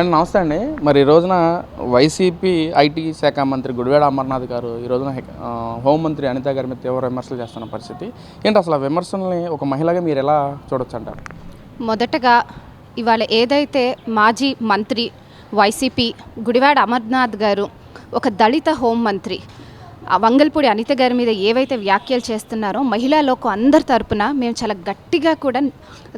అండి నమస్తే అండి. మరి ఈ రోజున వైసీపీ ఐటీ శాఖ మంత్రి గుడివాడ అమర్నాథ్ గారు ఈ రోజున హోంమంత్రి అనిత గారి మీద తీవ్ర విమర్శలు చేస్తున్న పరిస్థితి ఏంటి? అసలు ఆ విమర్శల్ని ఒక మహిళగా మీరు ఎలా చూడొచ్చు అంటారు? మొదటగా ఇవాళ ఏదైతే మాజీ మంత్రి వైసీపీ గుడివాడ అమర్నాథ్ గారు ఒక దళిత హోంమంత్రి వంగల్పూడి అనిత గారి మీద ఏవైతే వ్యాఖ్యలు చేస్తున్నారో మహిళా లోకం అందరి తరపున మేము చాలా గట్టిగా కూడా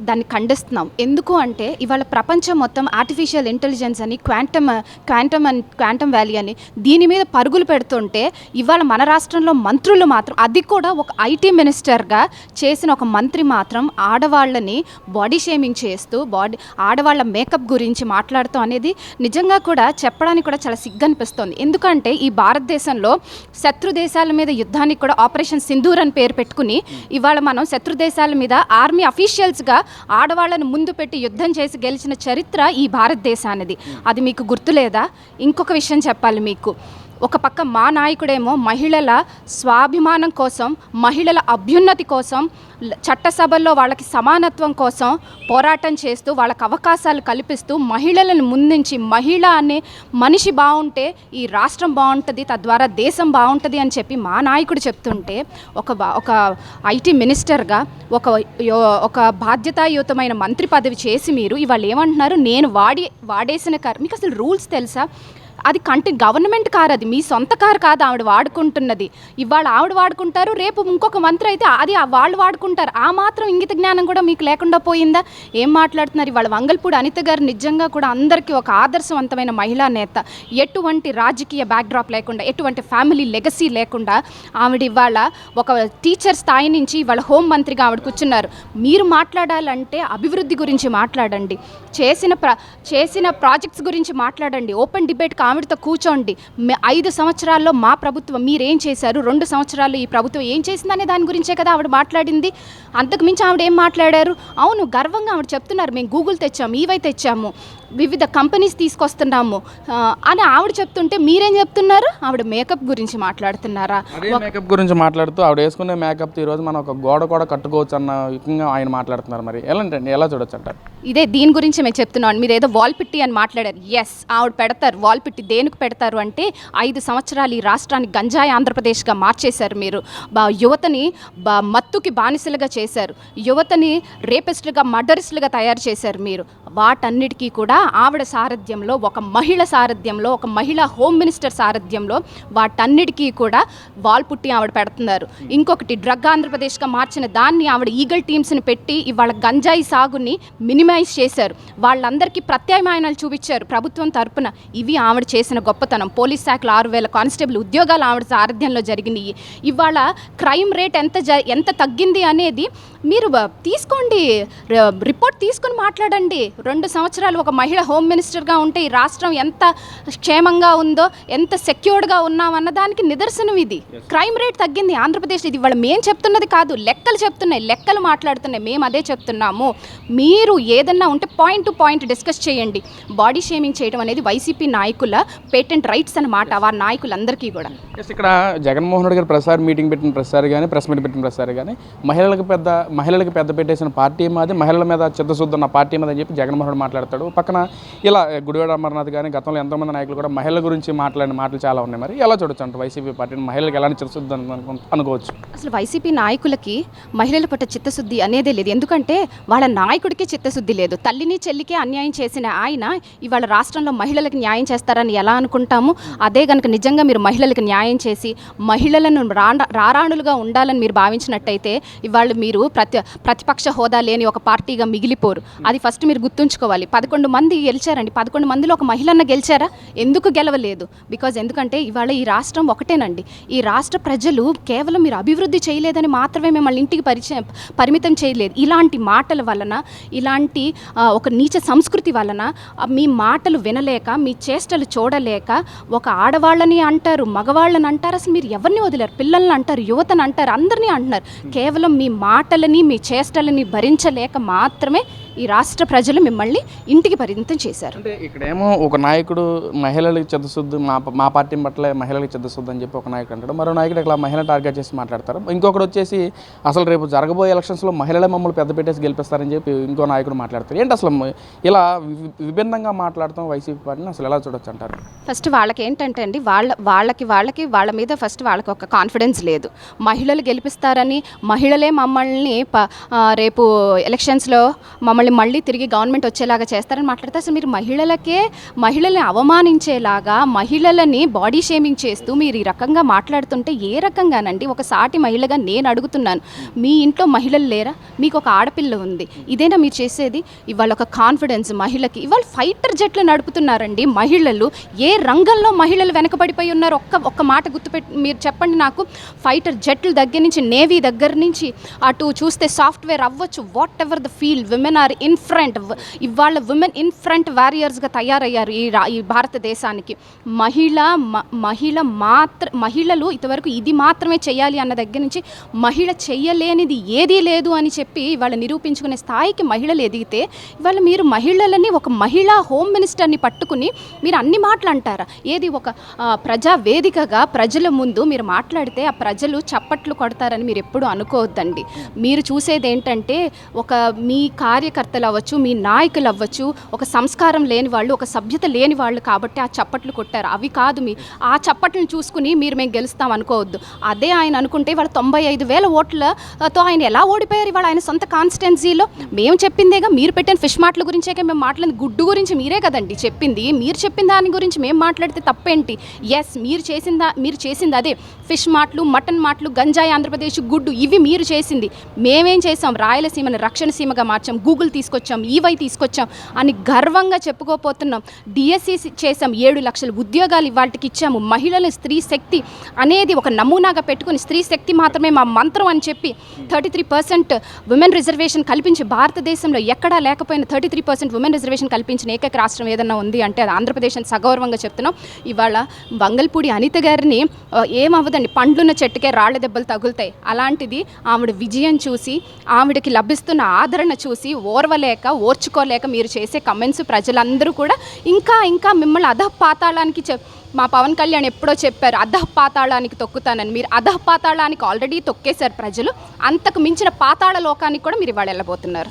దాన్ని ఖండిస్తున్నాం. ఎందుకు అంటే ఇవాళ ప్రపంచం మొత్తం ఆర్టిఫిషియల్ ఇంటెలిజెన్స్ అని క్వాంటమ్ వ్యాలీ అని దీని మీద పరుగులు పెడుతుంటే ఇవాళ మన రాష్ట్రంలో మంత్రులు మాత్రం, అది కూడా ఒక ఐటీ మినిస్టర్గా చేసిన ఒక మంత్రి మాత్రం ఆడవాళ్ళని బాడీ షేమింగ్ చేస్తూ ఆడవాళ్ళ మేకప్ గురించి మాట్లాడుతూ అనేది నిజంగా కూడా చెప్పడానికి కూడా చాలా సిగ్గనిపిస్తుంది. ఎందుకంటే ఈ భారతదేశంలో శత్రు దేశాల మీద యుద్ధానికి కూడా ఆపరేషన్ సింధూర్ అని పేరు పెట్టుకుని ఇవాళ మనం శత్రు దేశాల మీద ఆర్మీ అఫీషియల్స్గా ఆడవాళ్ళను ముందు పెట్టి యుద్ధం చేసి గెలిచిన చరిత్ర ఈ భారతదేశానిది. అది మీకు గుర్తులేదా? ఇంకొక విషయం చెప్పాలి మీకు. ఒక పక్క మా నాయకుడేమో మహిళల స్వాభిమానం కోసం, మహిళల అభ్యున్నతి కోసం, చట్టసభల్లో వాళ్ళకి సమానత్వం కోసం పోరాటం చేస్తూ వాళ్ళకి అవకాశాలు కల్పిస్తూ మహిళలను ముందుంచి మహిళ అనే మనిషి బాగుంటే ఈ రాష్ట్రం బాగుంటుంది, తద్వారా దేశం బాగుంటుంది అని చెప్పి మా నాయకుడు చెప్తుంటే ఒక ఐటీ మినిస్టర్గా ఒక బాధ్యతాయుతమైన మంత్రి పదవి చేసి మీరు ఇవాళ ఏమంటున్నారు? నేను వాడేసిన కారు. మీకు అసలు రూల్స్ తెలుసా? అది గవర్నమెంట్ కారు, అది మీ సొంత కారు కాదు ఆవిడ వాడుకుంటున్నది. ఇవాళ ఆవిడ వాడుకుంటారు, రేపు ఇంకొక మంత్రి అయితే అది వాళ్ళు వాడుకుంటారు. ఆ మాత్రం ఇంగిత జ్ఞానం కూడా మీకు లేకుండా పోయిందా? ఏం మాట్లాడుతున్నారు? ఇవాళ వంగల్పూడి అనిత గారు నిజంగా కూడా అందరికీ ఒక ఆదర్శవంతమైన మహిళా నేత. ఎటువంటి రాజకీయ బ్యాక్డ్రాప్ లేకుండా, ఎటువంటి ఫ్యామిలీ లెగసీ లేకుండా ఆవిడ ఇవాళ ఒక టీచర్ స్థాయి నుంచి ఇవాళ హోం మంత్రిగా ఆవిడ కూర్చున్నారు. మీరు మాట్లాడాలంటే అభివృద్ధి గురించి మాట్లాడండి, చేసిన ప్రాజెక్ట్స్ గురించి మాట్లాడండి, ఓపెన్ డిబేట్ ఆవిడతో కూర్చోండి. 5 సంవత్సరాల్లో మా ప్రభుత్వం మీరేం చేశారు, 2 సంవత్సరాల్లో ఈ ప్రభుత్వం ఏం చేసిందనే దాని గురించే కదా ఆవిడ మాట్లాడింది. అంతకుమించి ఆవిడ ఏం మాట్లాడారు? అవును, గర్వంగా ఆవిడ చెప్తున్నారు, మేము గూగుల్ తెచ్చాము, ఈవై తెచ్చాము, వివిధ కంపెనీస్ తీసుకొస్తున్నాము అని ఆవిడ చెప్తుంటే మీరేం చెప్తున్నారు? ఆవిడ మేకప్ గురించి మాట్లాడుతున్నారా? మేకప్ గురించి మాట్లాడుతూ ఆవిడ వేసుకునే మేకప్ ఈరోజు మనం ఒక గోడ కూడా కట్టుకోవచ్చు అన్న విధంగా ఆయన మాట్లాడుతున్నారు. మరి ఎలా చూడొచ్చు అంటారు? ఇదే దీని గురించి మేము చెప్తున్నాను. మీరు ఏదో వాల్పిట్టి అని మాట్లాడారు. ఎస్, ఆవిడ పెడతారు వాల్పిట్టి. దేనికి పెడతారు అంటే 5 సంవత్సరాలు ఈ రాష్ట్రాన్ని గంజాయి ఆంధ్రప్రదేశ్గా మార్చేశారు. మీరు యువతని మత్తుకి బానిసలుగా చేశారు, యువతని రేపిస్టులుగా, మర్డరిస్టులుగా తయారు చేశారు మీరు. వాటన్నిటికీ కూడా ఆవిడ సారథ్యంలో, ఒక మహిళ సారథ్యంలో, ఒక మహిళా హోమ్ మినిస్టర్ సారథ్యంలో వాటన్నిటికీ కూడా వాల్పుట్టి ఆవిడ పెడుతున్నారు. ఇంకొకటి డ్రగ్ ఆంధ్రప్రదేశ్గా మార్చిన దాన్ని ఆవిడ ఈగల్ టీమ్స్ని పెట్టి ఇవాళ గంజాయి సాగుని మినిమైజ్ చేశారు. వాళ్ళందరికీ ప్రత్యామ్నాయాలు చూపించారు ప్రభుత్వం తరపున. ఇవి ఆవిడ చేసిన గొప్పతనం. పోలీస్ శాఖలో 6,000 కానిస్టేబుల్ ఉద్యోగాలు ఆవిడ సారథ్యంలో జరిగినాయి. ఇవాళ క్రైమ్ రేట్ ఎంత తగ్గింది అనేది మీరు తీసుకోండి, రిపోర్ట్ తీసుకొని మాట్లాడండి. 2 సంవత్సరాలు ఒక మహిళ హోమ్ మినిస్టర్గా ఉంటే ఈ రాష్ట్రం ఎంత క్షేమంగా ఉందో, ఎంత సెక్యూర్డ్గా ఉన్నామన్న దానికి నిదర్శనం ఇది. క్రైమ్ రేట్ తగ్గింది ఆంధ్రప్రదేశ్. ఇది ఇవాళ మేము చెప్తున్నది కాదు, లెక్కలు చెప్తున్నాయి, లెక్కలు మాట్లాడుతున్నాయి. మేము అదే చెప్తున్నాము. మీరు ఏదన్నా ఉంటే పాయింట్ టు పాయింట్ డిస్కస్ చేయండి. బాడీ షేమింగ్ చేయడం అనేది వైసీపీ నాయకుల పేటెంట్ రైట్స్ అన్నమాట, వారి నాయకులందరికీ కూడా. ఇక్కడ జగన్మోహన్ రెడ్డి గారు ప్రసాద్ మీటింగ్ పెట్టిన ప్రసారి కానీ, ప్రెస్ మీట్ పెట్టిన ప్రసారి కానీ మహిళలకు పెద్ద పెట్టేసిన పార్టీ మాది, మహిళల మీద చిత్తశుద్ధి ఉన్న పార్టీ మీద అని చెప్పి జగన్మోహన్ రెడ్డి మాట్లాడతాడు. పక్కన ఇలా గుడివాడ అమర్నాథ్ కానీ గతంలో ఎంతోమంది నాయకులు కూడా మహిళల గురించి మాట్లాడిన మాటలు చాలా ఉన్నాయి. మరి ఎలా చూడొచ్చు అంటే వైసీపీ పార్టీని మహిళలకు ఎలాంటి చిత్తశుద్ధి అనుకోవచ్చు? అసలు వైసీపీ నాయకులకి మహిళల పట్ల చిత్తశుద్ధి అనేదే లేదు. ఎందుకంటే వాళ్ళ నాయకుడికి చిత్తశుద్ధి లేదు. తల్లిని చెల్లికే అన్యాయం చేసిన ఆయన ఇవాళ రాష్ట్రంలో మహిళలకు న్యాయం చేస్తారని ఎలా అనుకుంటాము? అదే కనుక నిజంగా మీరు మహిళలకు న్యాయం చేసి మహిళలను రారాణులుగా ఉండాలని మీరు భావించినట్టయితే ఇవాళ మీరు ప్రతిపక్ష హోదా లేని ఒక పార్టీగా మిగిలిపోరు. అది ఫస్ట్ మీరు గుర్తుంచుకోవాలి. 11 మంది గెలిచారండి. 11 మందిలో ఒక మహిళన్న గెలిచారా? ఎందుకు గెలవలేదు? ఎందుకంటే ఇవాళ ఈ రాష్ట్రం ఒకటేనండి. ఈ రాష్ట్ర ప్రజలు కేవలం మీరు అభివృద్ధి చేయలేదని మాత్రమే మిమ్మల్ని ఇంటికి పరిమితం చేయలేదు. ఇలాంటి మాటల వలన, ఇలాంటి ఒక నీచ సంస్కృతి వలన మీ మాటలు వినలేక, మీ చేష్టలు చూడలేక ఒక ఆడవాళ్ళని అంటారు, మగవాళ్ళని అంటారు, అసలు మీరు ఎవరిని వదిలేరు, పిల్లల్ని అంటారు, యువతను అంటారు, అందరినీ అంటున్నారు. కేవలం మీ మాటలని, మీ చేష్టలని భరించలేక మాత్రమే ఈ రాష్ట్ర ప్రజలు మిమ్మల్ని ఇంటికి పరిమితం చేశారు. అంటే ఇక్కడేమో ఒక నాయకుడు మహిళలకు చిత్తశుద్ధి మా పార్టీ పట్ల మహిళలకు చిత్తశుద్ధి అని చెప్పి ఒక నాయకుడు అంటాడు, మరో నాయకుడు ఇట్లా మహిళ టార్గెట్ చేసి మాట్లాడతారు. ఇంకొకటి వచ్చేసి అసలు రేపు జరగబోయే ఎలక్షన్స్లో మహిళలే మమ్మల్ని పెద్ద పెట్టేసి గెలిపిస్తారని చెప్పి ఇంకో నాయకుడు మాట్లాడతారు. ఏంటి అసలు ఇలా విభిన్నంగా మాట్లాడతాం వైసీపీ పార్టీని అసలు ఎలా చూడొచ్చు అంటారు? ఫస్ట్ వాళ్ళకి ఏంటంటే అండి, వాళ్ళకి వాళ్ళ మీద ఫస్ట్ వాళ్ళకి ఒక కాన్ఫిడెన్స్ లేదు. మహిళలు గెలిపిస్తారని, మహిళలే మమ్మల్ని రేపు ఎలక్షన్స్లో మమ్మల్ని మళ్ళీ తిరిగి గవర్నమెంట్ వచ్చేలాగా చేస్తారని మాట్లాడితే, అసలు మీరు మహిళల్ని అవమానించేలాగా, మహిళలని బాడీ షేమింగ్ చేస్తూ మీరు ఈ రకంగా మాట్లాడుతుంటే ఏ రకంగానండి? ఒక సాటి మహిళగా నేను అడుగుతున్నాను, మీ ఇంట్లో మహిళలు లేరా? మీకు ఒక ఆడపిల్ల ఉంది, ఇదేనా మీరు చేసేది? ఇవాళ ఒక కాన్ఫిడెన్స్ మహిళకి, ఇవాళ ఫైటర్ జెట్లు నడుపుతున్నారండి మహిళలు. ఏ రంగంలో మహిళలు వెనకబడిపోయి ఉన్నారు? ఒక్క మాట గుర్తుపెట్టి మీరు చెప్పండి నాకు. ఫైటర్ జెట్ల దగ్గర నుంచి, నేవీ దగ్గర నుంచి, అటు చూస్తే సాఫ్ట్వేర్ అవ్వచ్చు, whatever the field, women are in front. ఇవాళ విమెన్ ఇన్ ఫ్రంట్ వారియర్స్గా తయారయ్యారు ఈ భారతదేశానికి. మహిళలు ఇంతవరకు ఇది మాత్రమే చేయాలి అన్న దగ్గర నుంచి మహిళ చెయ్యలేనిది ఏదీ లేదు అని చెప్పి ఇవాళ నిరూపించుకునే స్థాయికి మహిళలు ఎదిగితే, ఇవాళ మీరు మహిళలని, ఒక మహిళా హోమ్ మినిస్టర్ని పట్టుకుని మీరు అన్ని మాటలు అంటారా? ఏది ఒక ప్రజా వేదికగా ప్రజల ముందు మీరు మాట్లాడితే ఆ ప్రజలు చప్పట్లు కొడతారని మీరు ఎప్పుడు అనుకోవద్దండి. మీరు చూసేది ఏంటంటే, ఒక మీ కార్యకర్తలు అవ్వచ్చు, మీ నాయకులు అవ్వచ్చు, ఒక సంస్కారం లేని వాళ్ళు, ఒక సభ్యత లేని వాళ్ళు కాబట్టి ఆ చప్పట్లు కొట్టారు. అవి కాదు, ఆ చప్పట్లను చూసుకుని మేము గెలుస్తాం అనుకోవద్దు. అదే ఆయన అనుకుంటే ఇవాళ 95,000 ఓట్లతో ఆయన ఎలా ఓడిపోయారు ఇవాళ ఆయన సొంత కాన్స్టిట్యున్సీలో? మేము చెప్పిందేగా, మీరు పెట్టిన ఫిష్ మార్ట్ల గురించే మేము మాట్లాడింది. గుడ్డు గురించి మీరే కదండి చెప్పింది. మీరు చెప్పిన దాని గురించి మేము మాట్లాడితే తప్పేంటి? ఎస్, మీరు చేసింది అదే. ఫిష్ మార్ట్లు, మటన్ మార్ట్లు, గంజాయి ఆంధ్రప్రదేశ్, గుడ్డు, ఇవి మీరు చేసింది. మేమేం చేసాం? రాయలసీమను రక్షణ సీమగా మార్చాం, గూగుల్ తీసుకొచ్చాం, ఈవై తీసుకొచ్చాం అని గర్వంగా చెప్పుకోపోతున్నాం. డిఎస్సి చేసాం, 7 లక్షల ఉద్యోగాలు ఇవాళకి ఇచ్చాము. మహిళలు, స్త్రీ శక్తి అనేది ఒక నమూనాగా పెట్టుకుని, స్త్రీ శక్తి మాత్రమే మా మంత్రం అని చెప్పి 33% ఉమెన్ రిజర్వేషన్ కల్పించి, భారతదేశంలో ఎక్కడా లేకపోయిన 33% ఉమెన్ రిజర్వేషన్ కల్పించిన ఏకైక రాష్ట్రం ఏదన్నా ఉంది అంటే అది ఆంధ్రప్రదేశ్ అని సగౌరవంగా చెప్తున్నాం. ఇవాళ వంగల్పూడి అనిత గారిని ఏమవ్వదండి, పండ్లున్న చెట్టుకే రాళ్ల దెబ్బలు తగులుతాయి. అలాంటిది ఆవిడ విజయం చూసి, ఆవిడకి లభిస్తున్న ఆదరణ చూసి ఓర్చుకోలేక మీరు చేసే కమెంట్స్ ప్రజలందరూ కూడా ఇంకా మిమ్మల్ని అధపాతాళానికి మా పవన్ కళ్యాణ్ ఎప్పుడో చెప్పారు, అధపాతాళానికి తొక్కుతానని. మీరు అధపాతాళానికి ఆల్రెడీ తొక్కేశారు ప్రజలు. అంతకు మించిన పాతాళ లోకానికి కూడా మీరు ఇవాళ వెళ్ళబోతున్నారు.